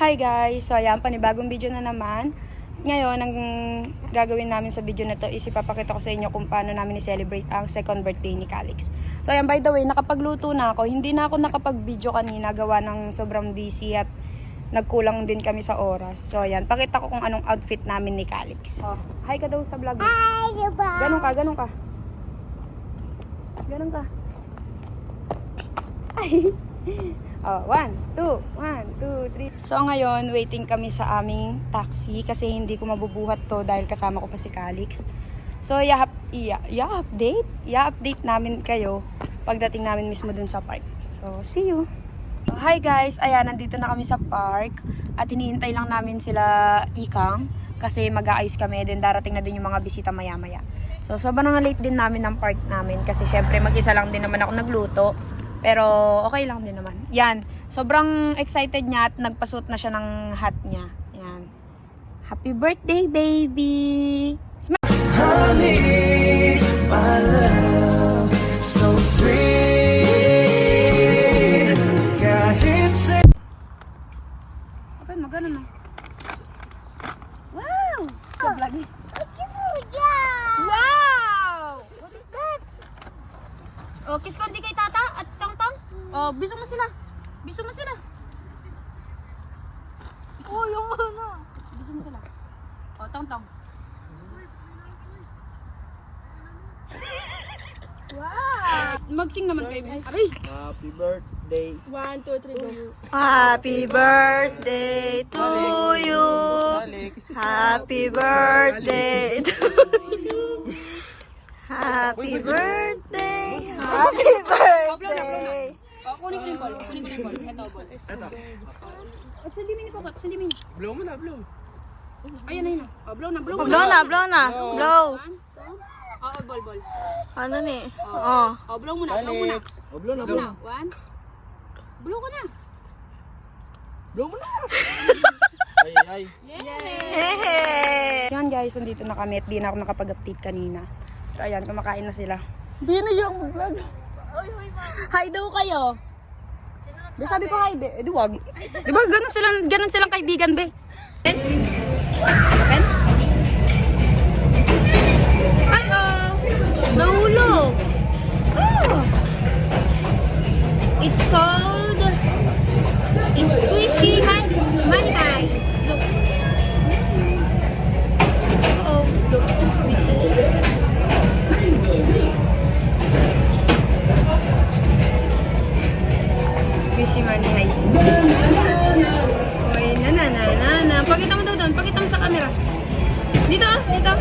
Hi guys! So ayan, panibagong video na naman. Ngayon, ang gagawin namin sa video na to is ipapakita ko sa inyo kung paano namin i-celebrate ang second birthday ni Calix. So ayan, by the way, nakapagluto na ako. Hindi na ako nakapag-video kanina, gawa ng sobrang busy at nagkulang din kami sa oras. So ayan, pakita ko kung anong outfit namin ni Calix. Oh, hi ka daw sa vlog. Hi, diba? Ganun ka, ganun ka. Ganun ka. Ay! Oh, 1, 2, 3. So ngayon, waiting kami sa aming taxi kasi hindi ko mabubuhat to dahil kasama ko pa si Calix. So i-update namin kayo pagdating namin mismo dun sa park. So see you. Hi guys, ayan, nandito na kami sa park at hinihintay lang namin sila Ikang kasi mag-aayos kami, then darating na din yung mga bisita maya-maya. So sobrang late din namin ng park namin kasi syempre mag-isa lang din naman ako nagluto. Pero okay lang din naman. Yan, sobrang excited niya at nagpasuot na siya ng hat niya. Yan. Happy birthday, baby! Honey, my love, so sweet. Kahit sa... Okay, magano na. Wow! Sa vlog niya. Wow! What is that? Oh, kiss ko hindi kay tata at tang-tang. Oh, biso mo sila. Biso mo sila. Oh, yung ano. Biso mo sila. Oh, tang-tang. Wow! Mag-sing naman kayo. Aray! Happy birthday. 1, 2, 3, go. Happy birthday to you. Alex. Happy birthday to you. Happy birthday. Happy birthday. Oh, kunin ko yung ball. Kunin ko yung ball. Ito, ball. At sandi mini po, sandi mini. Blow mo na, blow. Ayun na yun. Oh, blow na, blow Blow na. na, blow na. Blow. 1, 2. Oh, ball, ball. Ano ni? Oh. Oh, blow muna, blow muna. Oh, blow na, Blow blow. na. 1. Blow ko na. Blow mo na. Ay, ay. Yay! Yan guys, nandito na kami at di na ako nakapag-update kanina. So ayan, kumakain na sila. Di na yung vlog. Hi daw kayo. Di sabi ko hi, be. Di wag. Di ba ganun silang kaibigan, be? Pen? Ay, oh. Nahulog. Oh. It's called squishy money eyes. Look. Oh, look, it's squishy. Squishy money eyes. Oy, na. Pakita mo daw doon. Pakita mo sa camera. Dito, dito.